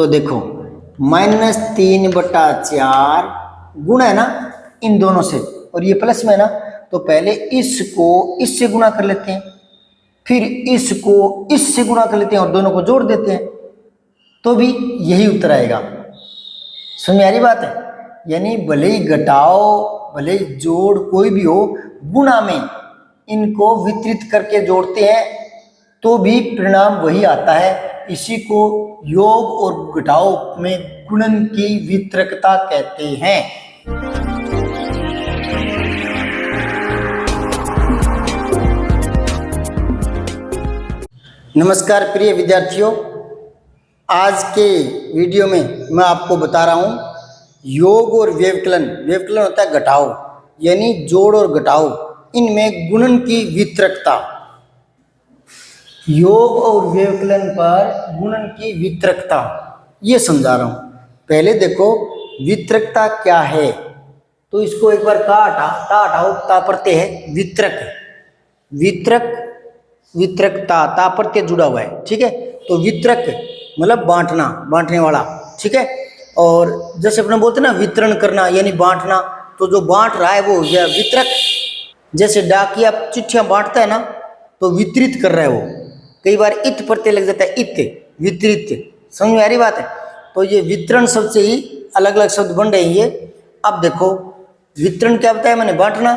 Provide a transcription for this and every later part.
तो देखो -3/4 गुणा है ना इन दोनों से, और ये प्लस में है ना, तो पहले इसको इससे गुणा कर लेते हैं, फिर इसको इससे गुणा कर लेते हैं और दोनों को जोड़ देते हैं, तो भी यही उत्तर आएगा। समझ में आ रही बात है? यानी भले ही घटाओ भले ही जोड़ कोई भी हो, गुणा में इनको वितरित करके जोड़ते हैं तो भी परिणाम वही आता है। इसी को योग और घटाओ में गुणन की वितरकता कहते हैं। नमस्कार प्रिय विद्यार्थियों, आज के वीडियो में मैं आपको बता रहा हूँ योग और व्यवकलन। व्यवकलन होता है घटाओ, यानी जोड़ और घटाओ, इनमें गुणन की वितरकता। योग और व्यवकलन पर गुणन की वितरकता ये समझा रहा हूँ। पहले देखो वितरकता क्या है, तो इसको एक बार ता हटाओ, ता प्रत्यय है वितरक, वितरक वितरकता, ता प्रत्यय जुड़ा हुआ है, ठीक है। तो वितरक मतलब बांटना, बांटने वाला, ठीक है। और जैसे अपने बोलते ना वितरण करना यानी बांटना, तो जो बांट रहा है वो यह वितरक। जैसे डाकिया चिट्ठियां बांटता है ना, तो वितरित कर रहा है वो। कई बार इत प्रत्यय लग जाता है, इत वितरित। समझ में आ रही बात है? तो ये वितरण शब्द से ही अलग अलग शब्द बन रहे हैं ये। अब देखो वितरण क्या बताया मैंने, बांटना।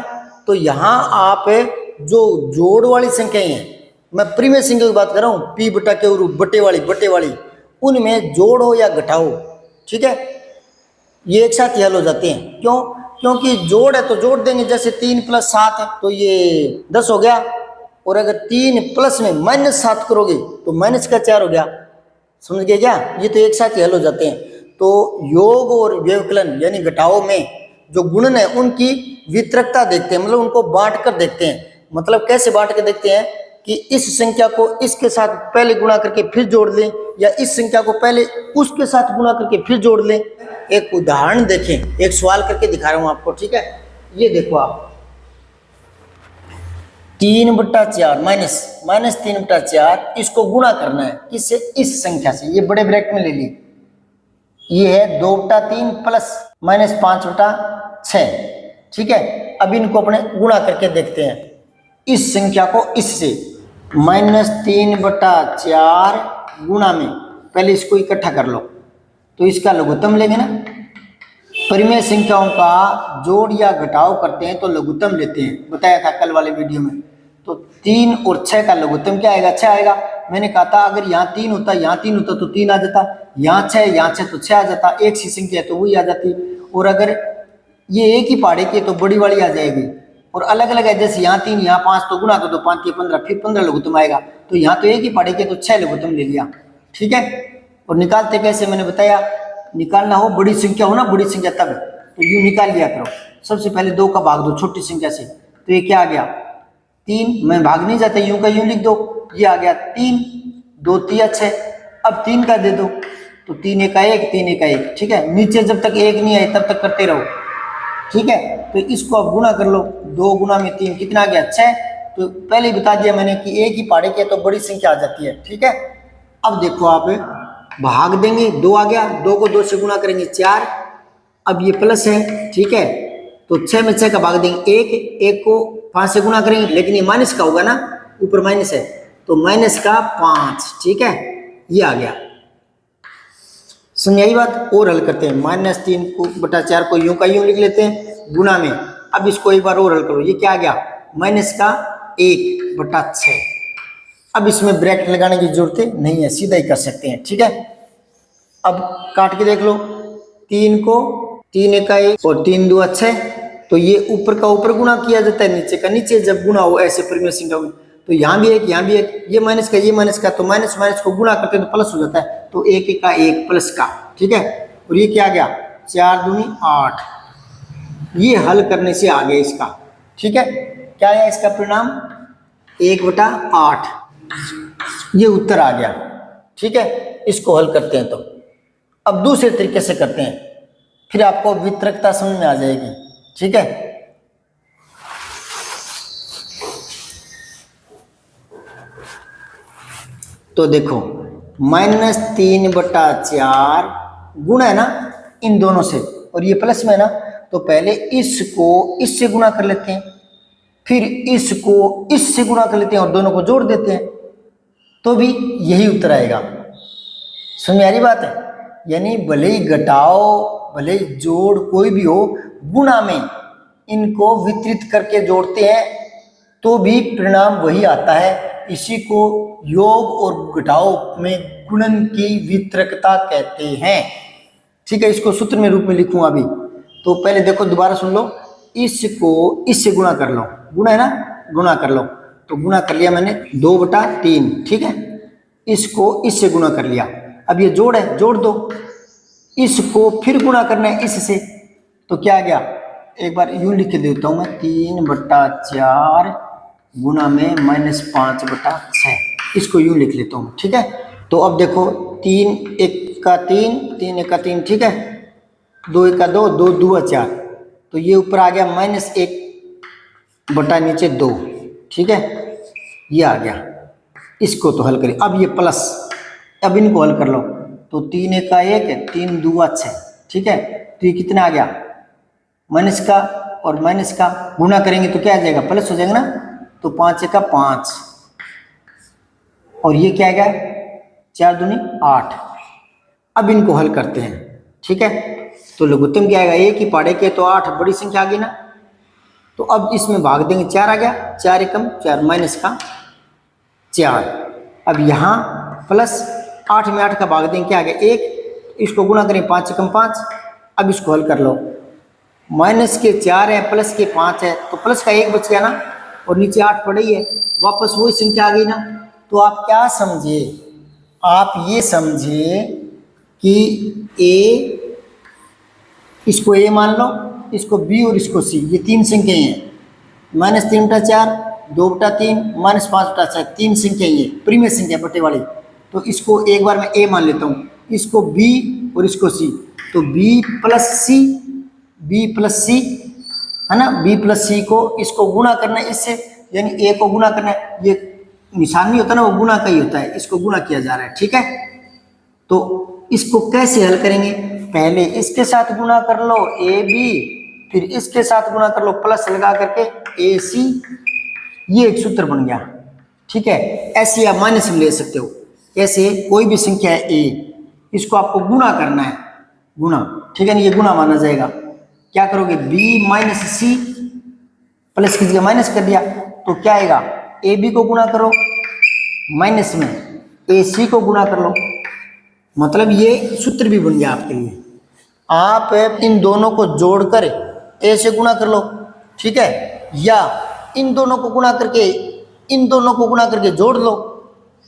तो यहाँ आप जो जोड़ वाली संख्याएं हैं, मैं प्रीमेय संख्या की बात कर रहा हूँ, पी बटा के और बटे वाली, उनमें जोड़ो या घटाओ, ठीक है, ये एक साथ ही हल हो जाते हैं। क्यों? क्योंकि जोड़ है तो जोड़ देंगे, जैसे 3 + 7 है तो ये 10 हो गया, और अगर 3 प्लस में -7 करोगे तो -4 हो गया। समझ गए क्या? ये तो एक साथ ही हल हो जाते हैं। तो योग और व्यवकलन यानी घटाओ में जो गुणन है उनकी वितरकता देखते हैं, मतलब उनको बांट कर देखते हैं। मतलब कैसे बांट कर देखते हैं कि इस संख्या को इसके साथ पहले गुणा करके फिर जोड़ लें, या इस संख्या को पहले उसके साथ गुणा करके फिर जोड़ लें। एक उदाहरण देखें, एक सवाल करके दिखा रहा हूं आपको, ठीक है। ये देखो आप 3/4 -3/4 इसको गुणा करना है किससे? इस संख्या से। ये बड़े ब्रैकेट में ले ली, ये है 2/3 प्लस -5/6, ठीक है। अब इनको अपने गुणा करके देखते हैं, इस संख्या को इससे। -3/4 गुणा में पहले इसको इकट्ठा कर लो, तो इसका लघुत्तम लेंगे ना। परिमेय संख्याओं का जोड़ या घटाव करते हैं तो लघुत्तम लेते हैं, बताया था कल वाले वीडियो में। तो 3 और 6 का लघुत्तम क्या आएगा? 6 आएगा। मैंने कहा था अगर यहाँ 3 होता, यहाँ 3 होता तो 3 आ जाता, यहाँ 6 तो 6 आ जाता। एक सी संख्या है तो वही आ जाती। और अगर ये एक ही पहाड़े की है तो बड़ी वाली आ जाएगी, और अलग अलग है, जैसे यहाँ 3 यहाँ 5 तो गुणा कर दो, 5 × 15, फिर 15 लघुत्तम आएगा। तो यहाँ तो एक ही पहाड़े की तो 6 लघुत्तम ले लिया, ठीक है। और निकालते कैसे मैंने बताया, निकालना हो बड़ी संख्या हो ना, बड़ी संख्या तब तो यूं निकाल लिया करो। सबसे पहले 2 का भाग दो छोटी संख्या से, तो ये क्या आ गया? 3। मैं भाग नहीं जाता, यूं का यूं लिख दो, ये आ गया 3, 2 × 3 = 6। अब 3 का दे दो, तो 3 × 1 3 × 1, ठीक है। नीचे जब तक 1 नहीं आए तब तक करते रहो, ठीक है। तो इसको अब गुणा कर लो, 2 गुणा में 3 कितना आ गया? 6। तो पहले ही बता दिया मैंने कि एक ही पहाड़े की है तो बड़ी संख्या आ जाती है, ठीक है। अब देखो आप भाग देंगे, 2 आ गया, 2 को 2 से गुणा करेंगे 4। अब ये प्लस है, ठीक है, तो 6 में 6 का भाग देंगे 1, 1 को 5 से गुणा करेंगे, लेकिन ये माइनस का होगा ना, ऊपर माइनस है तो -5, ठीक है, ये आ गया। समझ आई बात? और हल करते हैं, -3/4 को यूं का यूं लिख लेते हैं गुणा में। अब इसको एक बार और हल करो, ये क्या आ गया? -1/6। अब इसमें ब्रैकेट लगाने की जरूरत नहीं है, सीधा ही कर सकते हैं, ठीक है। अब काट के देख लो, 3 को 3 × 1 और 3 × 2 = 6। तो ये ऊपर का ऊपर गुणा किया जाता है, नीचे का नीचे जब गुणा हो ऐसे परिमेय संख्या में। तो यहाँ भी एक, यहाँ भी एक, ये माइनस का ये माइनस का, तो माइनस माइनस को गुणा करते हैं तो प्लस हो जाता है। तो 1 का 1 प्लस का, ठीक है। और ये क्या आ गया? 4 दूनी 8। ये हल करने से आ गया इसका, ठीक है। क्या है इसका परिणाम? 1/8, ये उत्तर आ गया, ठीक है। इसको हल करते हैं, तो अब दूसरे तरीके से करते हैं, फिर आपको वितरकता समझ में आ जाएगी, ठीक है। तो देखो -3/4 गुणा है ना इन दोनों से, और ये प्लस में है ना, तो पहले इसको इससे गुणा कर लेते हैं, फिर इसको इससे गुणा कर लेते हैं और दोनों को जोड़ देते हैं, तो भी यही उत्तर आएगा। समझ में आ रही बात है? यानी भले ही घटाओ भले ही जोड़ कोई भी हो, गुणा में इनको वितरित करके जोड़ते हैं तो भी परिणाम वही आता है। इसी को योग और घटाओ में गुणन की वितरकता कहते हैं। ठीक है, इसको सूत्र में रूप में लिखूंगा अभी। तो पहले देखो, दोबारा सुन लो, इसको इससे गुणा कर लो, गुणा है ना, गुणा कर लो, तो गुणा कर लिया मैंने 2/3। ठीक है, इसको इससे गुणा कर लिया, अब ये जोड़ है, जोड़ दो, इसको फिर गुणा करना है इससे, तो क्या आ गया, एक बार यूं लिख के देता हूं मैं, 3/4 गुणा में -5/6, इसको यूं लिख लेता हूं। ठीक है, तो अब देखो 3 1 का 3, 3 1 का 3, ठीक है, 2 1 का 2, 2 2 4, तो ये ऊपर आ गया -1/2। ठीक है, ये आ गया, इसको तो हल करें। अब ये प्लस, अब इनको हल कर लो, तो 3 1 का 1, 3 2 6, ठीक है, तो ये कितना आ गया, माइनस का और माइनस का गुणा करेंगे तो क्या आ जाएगा, प्लस हो जाएगा ना, तो 5 1 का 5, और ये क्या आएगा 4 दूनी 8। अब इनको हल करते हैं। ठीक है, तो लघुत्तम क्या आएगा, एक ही पहाड़े के, तो 8 बड़ी संख्या आ गई ना, तो अब इसमें भाग देंगे, 4 आ गया, 4 एकम 4, माइनस का 4। अब यहाँ प्लस 8 में 8 का भाग देंगे, क्या आ गया 1, इसको गुणा करें 5 एकम 5। अब इसको हल कर लो, माइनस के 4 है, प्लस के 5 है, तो प्लस का 1 बच गया ना, और नीचे 8 पड़ी है, वापस वही संख्या आ गई ना। तो आप क्या समझे, आप ये समझे कि ए, इसको ए मान लो, इसको बी और इसको सी, ये 3 संख्याएं हैं, -3/4, 2/3, -5/6, 3 संख्याएं ये प्रीमियर संख्या बटे वाली। तो इसको एक बार मैं ए मान लेता हूँ, इसको बी और इसको सी, तो बी प्लस सी है ना, बी प्लस सी को इसको गुणा करना है इससे, यानी ए को गुणा करना है, ये निशान नहीं होता ना, वो गुणा का ही होता है, इसको गुणा किया जा रहा है। ठीक है, तो इसको कैसे हल करेंगे, पहले इसके साथ गुणा कर लो ए बी, फिर इसके साथ गुणा कर लो प्लस लगा करके ए सी, ये एक सूत्र बन गया। ठीक है, ऐसे आप माइनस में ले सकते हो, ऐसे कोई भी संख्या है ए, इसको आपको गुणा करना है, गुणा, ठीक है ना, ये गुणा माना जाएगा। क्या करोगे, बी माइनस सी, प्लस की जगह माइनस कर दिया, तो क्या आएगा, ए बी को गुणा करो, माइनस में ए सी को गुणा कर लो, मतलब ये सूत्र भी बन गया आपके लिए। आप इन दोनों को जोड़कर ए से गुणा कर लो, ठीक है, या इन दोनों को गुणा करके जोड़ लो,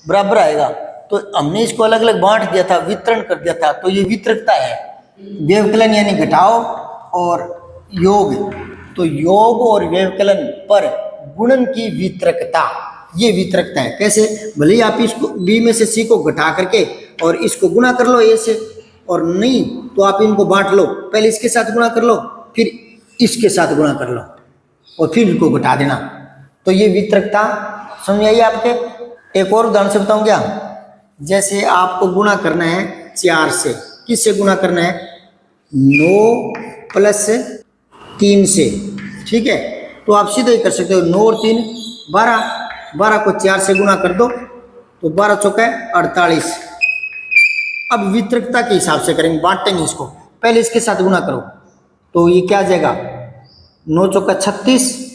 बराबर आएगा। तो हमने इसको अलग अलग बांट दिया था, वितरण कर दिया था, तो ये वितरकता है। व्यवकलन यानी घटाओ और योग, तो योग और व्यवकलन पर गुणन की वितरकता, ये वितरकता है। कैसे, भले ही आप इसको बी में से सी को घटा करके और इसको गुणा कर लो ए से, और नहीं तो आप इनको बांट लो, पहले इसके साथ गुणा कर लो, फिर इसके साथ गुणा कर लो, और फिर इनको घटा देना, तो ये वितरकता समझ आई आपके। एक और उदाहरण से बताऊं क्या, जैसे आपको गुणा करना है 4 से, किससे गुणा करना है, 9 + 3 से, ठीक है, तो आप सीधे ही कर सकते हो, 9 और 3 12, 12 को 4 से गुणा कर दो, तो 12 चौका 48। अब वितरकता के हिसाब से करेंगे, बांटेंगे इसको, पहले इसके साथ गुणा करो, तो ये क्या आ जाएगा, 9 चौका 36,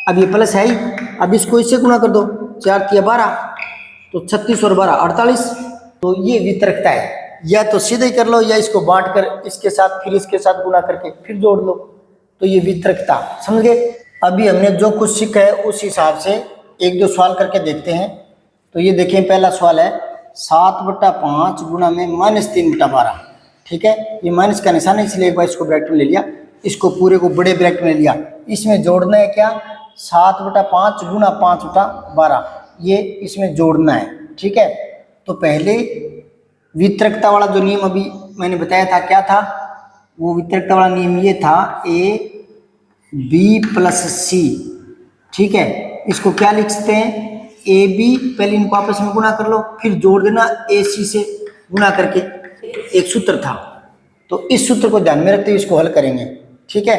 अब ये प्लस है ही, अब इसको इससे गुणा कर दो, 4 × 12, तो 36 और 12 48, तो ये वितरकता है। या तो सीधे ही कर लो, या इसको बांट कर इसके साथ फिर इसके साथ गुणा करके फिर जोड़ लो, तो ये वितरकता, समझ गए। अभी हमने जो कुछ सीखा है उस हिसाब से एक दो सवाल करके देखते हैं। तो ये देखें, पहला सवाल है 7/5 गुणा में -3/12, ठीक है, ये माइनस का निशान है इसलिए एक बार इसको ब्रैकेट में ले लिया, इसको पूरे को बड़े ब्रैकेट में लिया, इसमें जोड़ना है क्या, 7/5 गुणा 5/12, ये इसमें जोड़ना है। ठीक है, तो पहले वितरकता वाला जो नियम अभी मैंने बताया था, क्या था वो वितरकता वाला नियम, ये था ए बी + सी, ठीक है, इसको क्या लिख सकते हैं, ए बी, पहले इनको आपस में गुणा कर लो, फिर जोड़ देना ए सी से गुणा करके। एक सूत्र था, तो इस सूत्र को ध्यान में रखते हुए इसको हल करेंगे। ठीक है,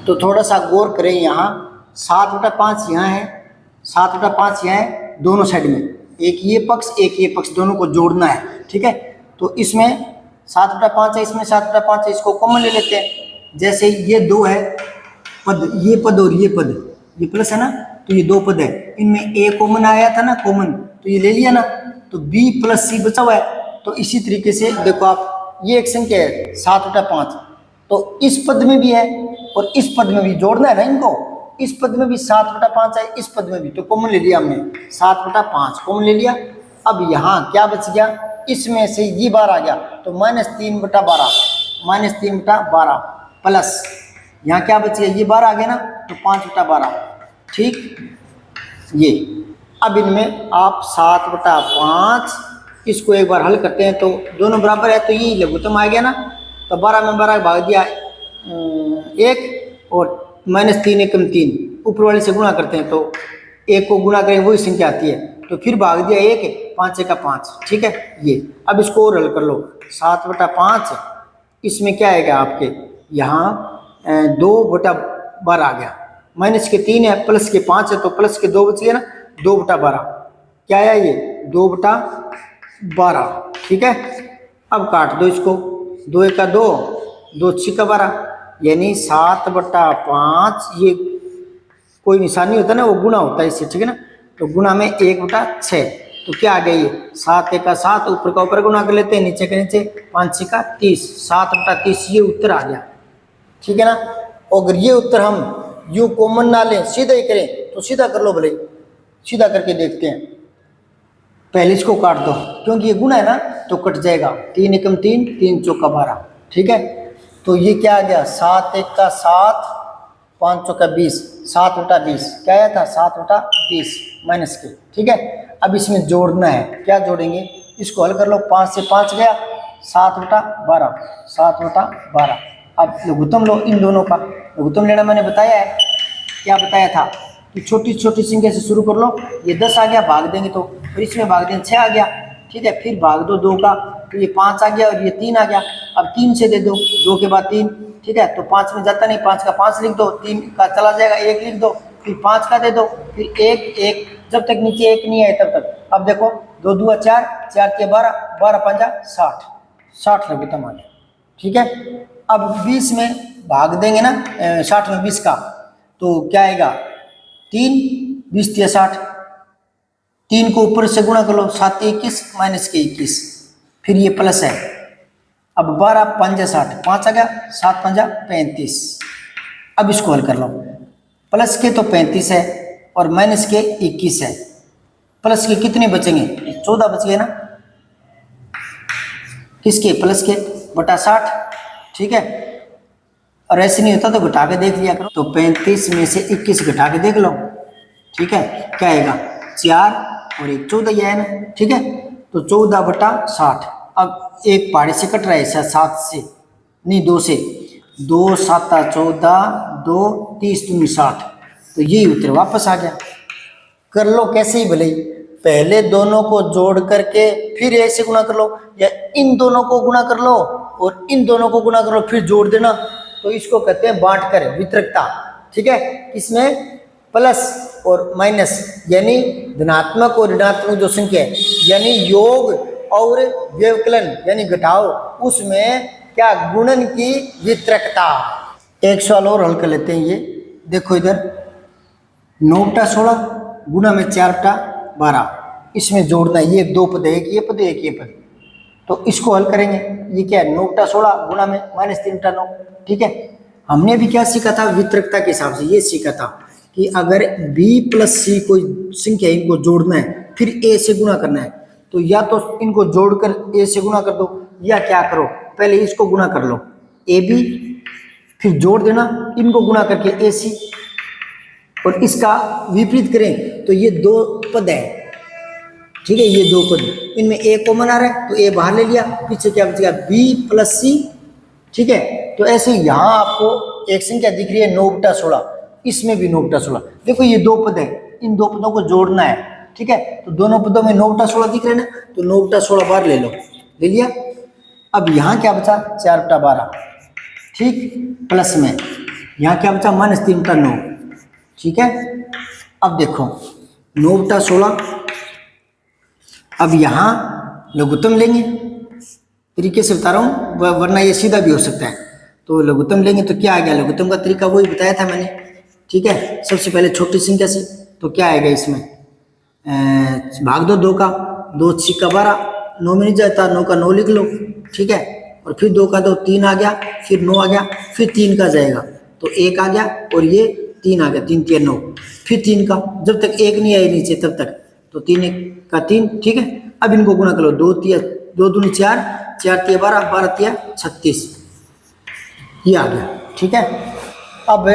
तो थोड़ा सा गौर करें। यहाँ 7/5 यहाँ है, 7/5 यहाँ है, दोनों साइड में एक ये पक्ष एक ये पक्ष, दोनों को जोड़ना है। ठीक है, तो इसमें 7/5 है, इसमें 7/5 है, इसको कॉमन ले लेते हैं। जैसे ये 2 है पद, ये पद और ये पद, ये प्लस है ना, तो ये 2 पद है, इनमें ए कॉमन आया था ना, कॉमन, तो ये ले लिया ना, तो b + c बचा हुआ है। तो इसी तरीके से देखो आप, ये एक संख्या है 7/5, तो इस पद में भी है और इस पद में भी जोड़ना है ना इनको। इस पद में भी 7/5 है, इस पद में भी, तो कॉमन ले लिया हमने, 7/5 कॉमन ले लिया। अब यहाँ क्या बच गया, इसमें से ये बार आ गया, तो -3/12, -3/12 प्लस यहाँ क्या बच गया, ये बार आ गया ना, तो 5/12। ठीक, ये अब इनमें आप 7/5 इसको एक बार हल करते हैं तो दोनों बराबर है, तो ये लघुत्तम आ गया ना, तो 12 में 12 भाग दिया 1 और -3 एकम 3, ऊपर वाले से गुणा करते हैं तो 1 को गुणा करें वही संख्या आती है, तो फिर भाग दिया 1, 5 का 5। ठीक है, ये अब इसको और हल कर लो, 7/5 इसमें क्या आएगा आपके यहाँ 2/12 आ गया, माइनस के 3 है, प्लस के 5 है, तो प्लस के 2 बच गए ना, 2/12 क्या आया ये 2/12। ठीक है, अब काट दो इसको, 2 × 2, 2 × 6 = 12, यानी 7/5, ये कोई निशान नहीं होता ना, वो गुणा होता है इससे। ठीक है ना, तो गुणा में 1/6, तो क्या आ गया ये 7 × 7, ऊपर का ऊपर गुणा कर लेते हैं, नीचे का नीचे, 5 × 6 = 30, 7/30 ये उत्तर आ गया। ठीक है ना, अगर ये उत्तर हम यूँ कॉमन ना लें, सीधा ही करें, तो सीधा कर लो, भले सीधा करके देखते हैं। पहले इसको काट दो, क्योंकि ये गुणा है ना, तो कट जाएगा, 3 × 3, 3 × 4 = 12। ठीक है, तो ये क्या आ गया, 7 × 1 = 7, 5 × 4 = 20, 7/20 क्या आया था, 7/20 माइनस के। ठीक है, अब इसमें जोड़ना है, क्या जोड़ेंगे, इसको हल कर लो, 5 से 5 गया, 7/12, 7/12। अब लघुत्तम लो इन दोनों का, लघुत्तम लेना मैंने बताया है, क्या बताया था कि छोटी छोटी संख्या से शुरू कर लो। ये 10 आ गया, भाग देंगे तो, फिर इसमें भाग देंगे 6 आ गया। ठीक है, फिर भाग दो 2 का, तो ये 5 आ गया और ये 3 आ गया। अब 3 से दे दो, 2 के बाद 3। ठीक है, तो 5 में जाता नहीं, 5 का 5 लिख दो, 3 का चला जाएगा, 1 लिख दो, फिर 5 का दे दो, फिर 1, जब तक नीचे 1 नहीं आए तब तक। अब देखो 2 × 2 = 4, 4 × 12, 12 × 5 = 60, 60 लघुत्तम आ गया। ठीक है, अब 20 में भाग देंगे ना, 60 में 20 का, तो क्या आएगा 3, 20 × 60, 3 को ऊपर से गुणा कर लो, 7 × 21 माइनस के 21, फिर ये प्लस है। अब 12 × 5 = 60, 5 आ गया, 7 × 5 = 35। अब इसको हल कर लो, प्लस के तो 35 है और माइनस के 21 है, प्लस के कितने बचेंगे, 14 बच गए ना, किसके, प्लस के, बटा 60। ठीक है, और ऐसे नहीं होता तो घटा के देख लिया करो, तो 35 में से 21 घटा के देख लो। ठीक है, क्या आएगा, 4 और 1 14 ही है ना। ठीक है, तो 14/60। अब एक पहाड़ी से कट रहा है, 7 से नहीं, 2 से, 2 × 7 = 14, 2 30 दूनी 60, तो यही उत्तर वापस आ गया। कर लो कैसे ही भले ही, पहले दोनों को जोड़ करके फिर ऐसे गुणा कर लो, या इन दोनों को गुणा कर लो और इन दोनों को गुणा कर लो, फिर जोड़ देना, तो इसको कहते हैं बांट कर वितरकता। ठीक है, इसमें प्लस और माइनस यानी धनात्मक और ऋणात्मक जो संख्या है, यानी योग और व्यवकलन यानी घटाओ, उसमें क्या, गुणन की वितरकता। एक सवाल और हल कर लेते हैं। ये देखो इधर 9/16 गुणा में 4/12, इसमें जोड़ना है, ये 2 पद है, एक ये पद एक ये पद, तो इसको हल करेंगे। ये क्या है, 9/16 गुणा में -3/9। ठीक है, हमने भी क्या सीखा था, वितरकता के हिसाब से ये सीखा था कि अगर b + c कोई संख्या, इनको जोड़ना है, फिर a से गुणा करना है, तो या तो इनको जोड़कर a से गुणा कर दो, या क्या करो, पहले इसको गुणा कर लो ab, फिर जोड़ देना, इनको गुणा करके ac, और इसका विपरीत करें तो ये 2 पद है। ठीक है, ये 2 पद, इनमें a कॉमन आ रहा है, तो a बाहर ले लिया, पीछे क्या बचेगा, b + c। ठीक है, तो ऐसे यहाँ आपको एक संख्या दिख रही है 9/16, इसमें भी 9/16। देखो ये 2 पद है, इन 2 पदों को जोड़ना है। ठीक है। तो दोनों पदों में 9 बटा 16 दिख रहे हैं ना, तो 9 बटा 16 बार ले लो, ले लिया। अब यहाँ क्या बचा 4 बटा 12, ठीक, प्लस में यहाँ क्या बचा -3 बटा 9, ठीक है। अब देखो 9 बटा 16, अब यहाँ लघुत्तम लेंगे, तरीके से बता रहा हूँ, वरना ये सीधा भी हो सकता है। तो लघुत्तम लेंगे तो क्या आ गया, लघुत्तम का तरीका वही बताया था मैंने, ठीक है। सबसे पहले छोटी संख्या से, तो क्या आएगा इसमें, भाग दो 2 का, 2 6 12, 9 में नहीं जाता, 9 का 9 लिख लो, ठीक है। और फिर 2 का 2 3 आ गया, फिर 9 आ गया, फिर 3 का जाएगा तो 1 आ गया, और ये 3 आ गया, 3 3 9, फिर 3 का, जब तक 1 नहीं आए नीचे तब तक, तो 3 1 का 3, ठीक है। अब इनको गुणा करो, 2 दूनी 4, 4 3 12, 12 3 36, ये आ गया, ठीक है। अब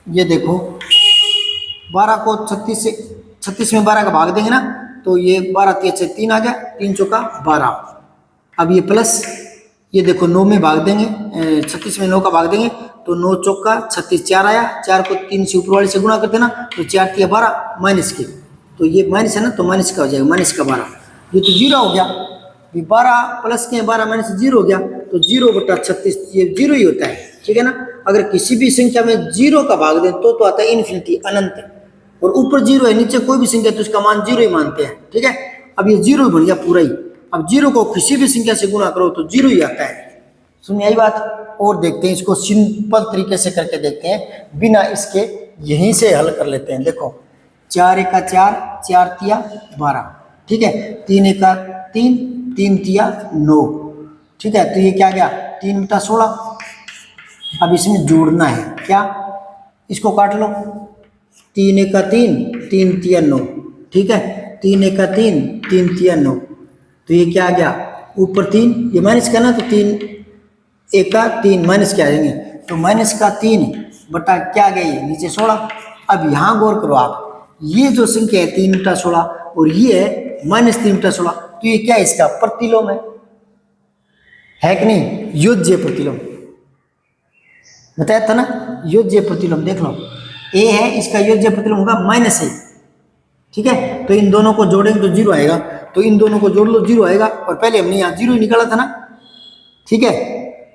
ये देखो 12 को 36 में 12 का भाग देंगे ना, तो ये 12 3 3 आ गया, 3 चौका 12। अब ये प्लस, ये देखो 9 में भाग देंगे, 36 में 9 का भाग देंगे तो 9 चौका 36, 4 आया, 4 को 3 से ऊपर वाले से गुणा करते ना, तो 4 3 12 माइनस के, तो ये माइनस है ना, तो माइनस का हो जाएगा, माइनस का 12, ये तो 0 हो गया। 12 प्लस के 12 माइनस 0 हो गया, तो 0 बटा 36, ये 0 ही होता है, ठीक है ना। अगर किसी भी संख्या में 0 का भाग दें तो आता है इन्फिनिटी, अनंत, और ऊपर 0 है, नीचे कोई भी संख्या तो उसका मान 0 ही मानते हैं, ठीक है। अब ये 0 बन गया पूरा ही। अब 0 को किसी भी संख्या से गुणा करो तो 0 ही आता है, सुनिए यही बात। और देखते हैं इसको सिंपल तरीके से करके देखते हैं, बिना इसके यहीं से हल कर लेते हैं। देखो 4 1 का 4, 4 3 12, ठीक है, 3 1 का 3, 3 3 9, ठीक है। तो ये क्या गया 3 बटा 16। अब इसमें जोड़ना है क्या, इसको काट लो, 3 1 का 3, 3 3 9, ठीक है, 3 1 का 3, 3 3 9, तो ये क्या आ गया ऊपर 3, ये माइनस करना, तो 3 1 का 3 माइनस क्या आ जाएंगे, तो माइनस का 3 बटा क्या आ गया ये नीचे 16। अब यहाँ गौर करो आप, ये जो संख्या है 3 बटा 16 और ये है -3 बटा 16, तो ये क्या है इसका प्रतिलोम है कि नहीं, योज्य प्रतिलोम बताया था ना, योज्य प्रतिलोम। देख लो ए है, इसका योज्य प्रतिलोम होगा -a, ठीक है। तो इन दोनों को जोड़ेंगे तो 0 आएगा, तो इन दोनों को जोड़ लो 0 आएगा, और पहले हमने यहाँ 0 ही निकाला था ना, ठीक है।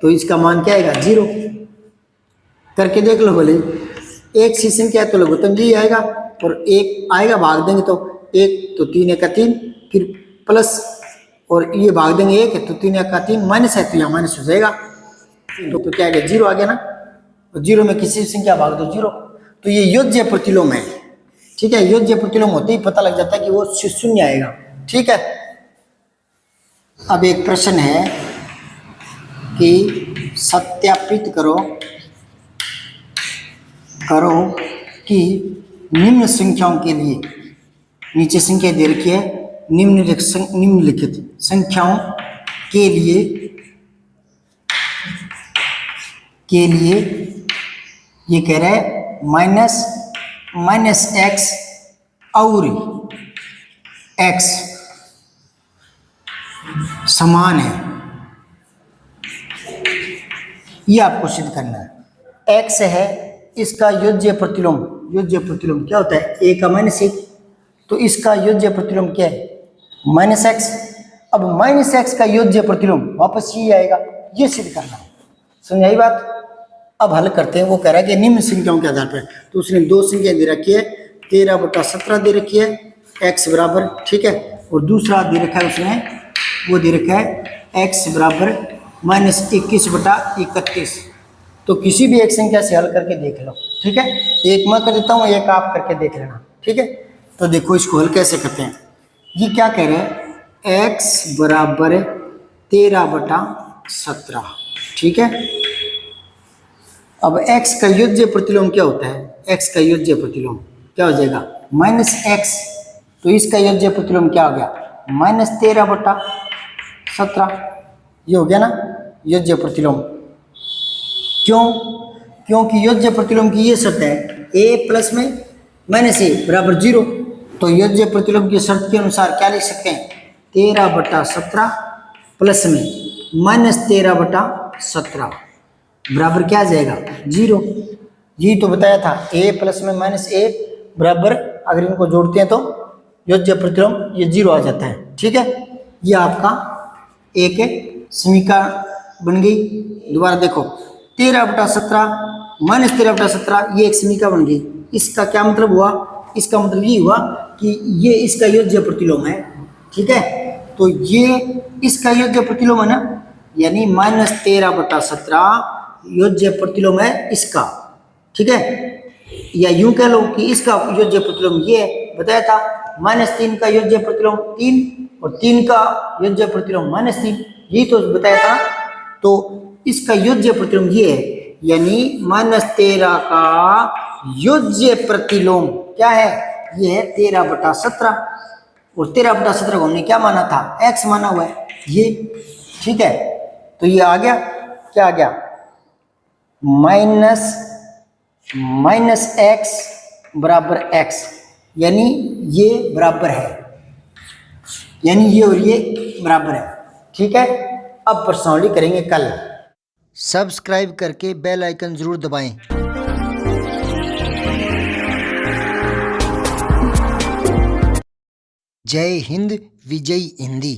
तो इसका मान क्या आएगा 0, करके देख लो बोले, एक सी संख्या है तो लघुत्तम जी आएगा, और एक आएगा भाग देंगे तो 1, तो 3 1 का 3, फिर प्लस, और ये भाग देंगे 1 तो 3 1 का 3, माइनस है तो यहाँ माइनस हो जाएगा, तो क्या आएगा 0 आ गया ना, तो 0 में किसी संख्या भाग दो 0, तो ये योज्य प्रतिलोम है, ठीक है। योज्य प्रतिलोम होते ही पता लग जाता है कि वो 0 आएगा, ठीक है। अब एक प्रश्न है कि सत्यापित करो कि निम्न संख्याओं के लिए, नीचे संख्या दे रखी है, निम्नलिखित संख्याओं के लिए ये कह रहा है माइनस x और x समान है, ये आपको सिद्ध करना है। x है इसका योज्य प्रतिलोम, योज्य प्रतिलोम क्या होता है a का -1, तो इसका योज्य प्रतिलोम क्या है -x। अब -x का योज्य प्रतिलोम वापस ये आएगा, ये सिद्ध करना है, समझाई बात। अब हल करते हैं, वो कह रहा है कि निम्न संख्याओं के आधार पर, तो उसने 2 संख्या दे रखी है, 13 बटा 17 दे रखी है x बराबर, ठीक है, और दूसरा दे रखा है उसने, वो दे रखा है x बराबर -21 बटा 31। तो किसी भी एक संख्या से हल करके देख लो, ठीक है। एक मैं कर देता हूँ, एक आप करके देख लेना, ठीक है। तो देखो इसको हल कैसे करते हैं, ये क्या कह रहे हैं x बराबर 13 बटा 17, ठीक है। अब x का योज्य प्रतिलोम क्या होता है, x का योज्य प्रतिलोम क्या हो जाएगा -x, तो इसका योज्य प्रतिलोम क्या हो गया -13 बटा 17, ये हो गया ना योज्य प्रतिलोम। क्यों, क्योंकि योज्य प्रतिलोम की ये शर्त है a प्लस में -a बराबर 0, तो योज्य प्रतिलोम की शर्त के अनुसार क्या लिख सकते हैं 13 बटा 17 प्लस में -13 बटा 17 बराबर क्या आ जाएगा 0। यही तो बताया था a प्लस में -a बराबर, अगर इनको जोड़ते हैं तो योज्य प्रतिलोम ये 0 आ जाता है। ठीक है, ये आपका एक समीकरण बन गई। दोबारा देखो 13/17 माइनस 13/17 ये एक समीकरण बन गई। इसका क्या मतलब हुआ, इसका मतलब ये हुआ कि ये इसका योज्य प्रतिलोम है। ठीक है, तो ये इसका योज्य प्रतिलोम है ना, यानी माइनस 13/17 योज्य प्रतिलोम है इसका। ठीक है, या यूं कह लो कि इसका योज्य प्रतिलोम ये बताया था, -3 का योज्य प्रतिलोम 3 और 3 का योज्य प्रतिलोम -3, यही तो बताया था। तो इसका योज्य प्रतिलोम ये है, यानी -13 का योज्य प्रतिलोम क्या है, ये है 13/17 और 13/17 को हमने क्या माना था, x माना हुआ है ये। ठीक है, तो ये आ गया, क्या आ गया, माइनस x बराबर x, यानी ये बराबर है, यानी ये और ये बराबर है। ठीक है, अब प्रश्नावली करेंगे कल। सब्सक्राइब करके बेल आइकन जरूर दबाएं। जय हिंद, विजय हिंदी।